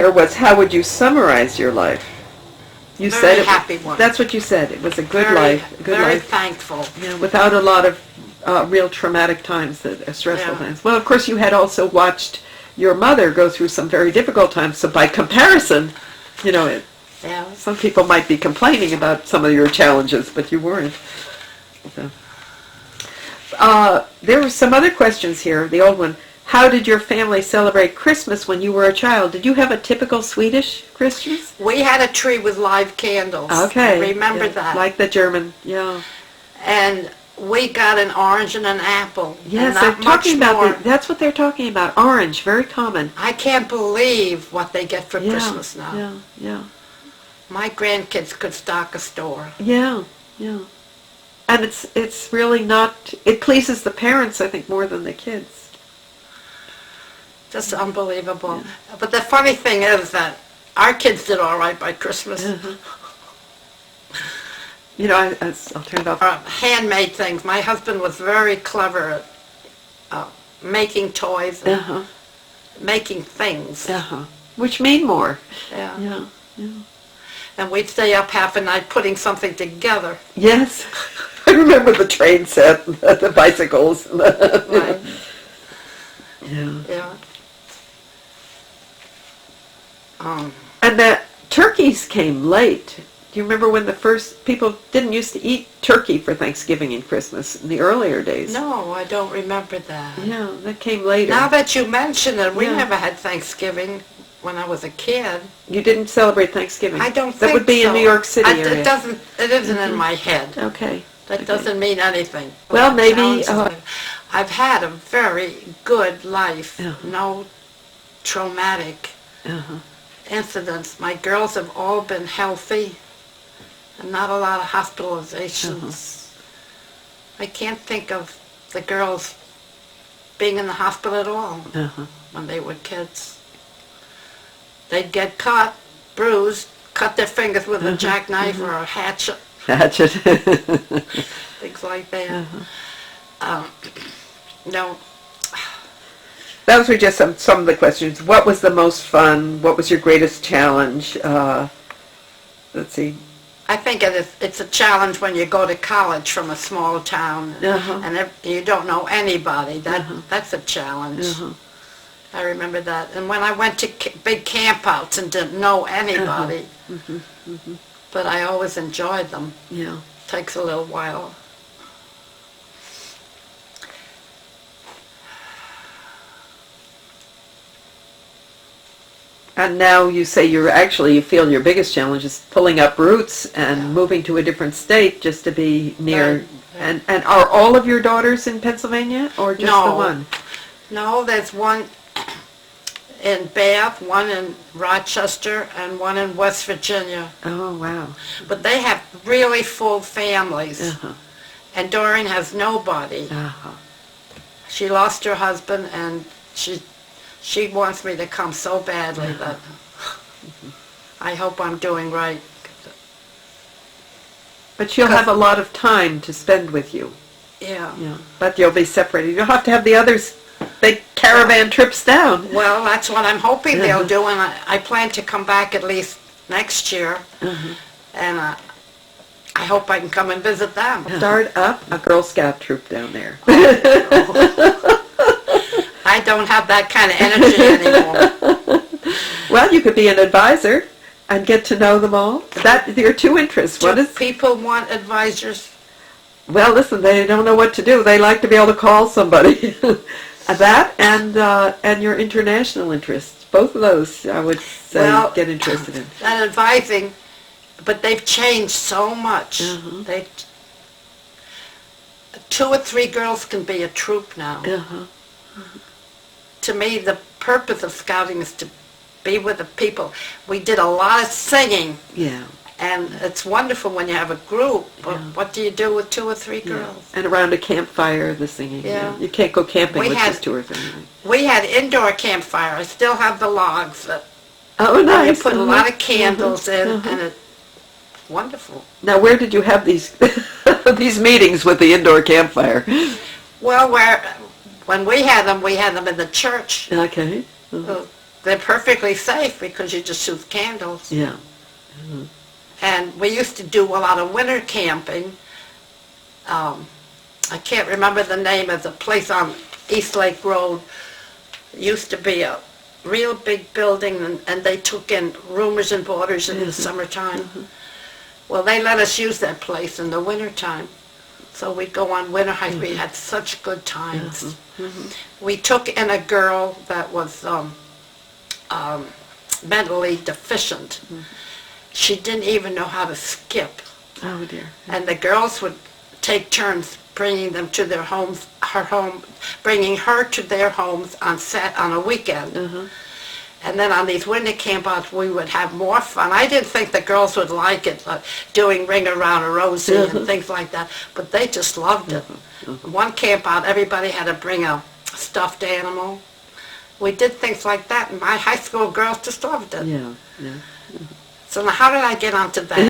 was, how would you summarize your life? You Very said it, happy one. That's what you said. It was a good Very, life. A good very life. thankful. Yeah, without a lot of real traumatic times, stressful Yeah. times. Well, of course, you had also watched your mother go through some very difficult times. So by comparison, Yeah. some people might be complaining about some of your challenges, but you weren't. So. There were some other questions here. The old one. How did your family celebrate Christmas when you were a child? Did you have a typical Swedish Christmas? We had a tree with live candles. Okay. I remember yeah, that. Like the German, yeah. And we got an orange and an apple. Yes, and they're not talking much more. about that's what they're talking about. Orange, very common. I can't believe what they get for Yeah, Christmas now. Yeah, yeah. My grandkids could stock a store. Yeah, yeah. And it's really not, it pleases the parents, I think, more than the kids. Just unbelievable. Yeah. But the funny thing is that our kids did all right by Christmas. I'll turn it off. Handmade things. My husband was very clever at making toys and making things. Which mean more. Yeah. Yeah, yeah. And we'd stay up half a night putting something together. Yes. I remember the train set, the bicycles. Right. Yeah. Yeah. And the turkeys came late. Do you remember when the first people didn't used to eat turkey for Thanksgiving and Christmas in the earlier days? No, I don't remember that. Yeah, that came later. Now that you mention it, we Yeah. never had Thanksgiving when I was a kid. You didn't celebrate Thanksgiving? I don't think That would be so. in New York City area. It isn't in my head. Okay. That doesn't mean anything. Well, That maybe, challenges me. I've had a very good life. No traumatic incidents. My girls have all been healthy and not a lot of hospitalizations. I can't think of the girls being in the hospital at all when they were kids. They'd get cut, bruised, cut their fingers with a jackknife or a hatchet. Things like that. No. Those were just some of the questions. What was the most fun? What was your greatest challenge? Let's see. I think it's a challenge when you go to college from a small town and you don't know anybody. That's a challenge. I remember that. And when I went to big campouts and didn't know anybody, but I always enjoyed them. Yeah. Takes a little while. And now you say you feel your biggest challenge is pulling up roots and moving to a different state just to be near. Right. And are all of your daughters in Pennsylvania or just the one? No, there's one in Bath, one in Rochester, and one in West Virginia. Oh, wow. But they have really full families. And Doreen has nobody. She lost her husband, and she wants me to come so badly that I hope I'm doing right. But she'll have a lot of time to spend with you. Yeah. But you'll be separated. You'll have to have the others big caravan trips down. Well, that's what I'm hoping they'll do, and I plan to come back at least next year. And I hope I can come and visit them. Start up a Girl Scout troop down there. I don't have that kind of energy anymore. Well, you could be an advisor and get to know them all. That your two interests. Do people want advisors? Well, listen, they don't know what to do. They like to be able to call somebody. That and your international interests. Both of those, I would say, get interested in. And advising, but they've changed so much. They 2 or 3 girls can be a troop now. To me, the purpose of scouting is to be with the people. We did a lot of singing. And it's wonderful when you have a group, but what do you do with 2 or 3 girls? And around a campfire, the singing. You can't go camping with just 2 or 3. We had indoor campfire. I still have the logs. Oh, nice. And you put a lot of candles in, and it's wonderful. Now, where did you have these these meetings with the indoor campfire? Well, when we had them in the church. Okay. they're perfectly safe because you just shoot candles. Yeah. And we used to do a lot of winter camping. I can't remember the name of the place on East Lake Road. It used to be a real big building, and they took in roomers and boarders in the summertime. Well, they let us use that place in the wintertime. So we'd go on winter hikes. We had such good times. We took in a girl that was mentally deficient. She didn't even know how to skip. Oh dear. And the girls would take turns bringing them to their homes, bringing her to their homes on a weekend. And then on these winter campouts, we would have more fun. I didn't think the girls would like it, doing Ring Around a Rosie and things like that, but they just loved it. One campout, everybody had to bring a stuffed animal. We did things like that, and my high school girls just loved it. Yeah, yeah. So now how did I get onto that?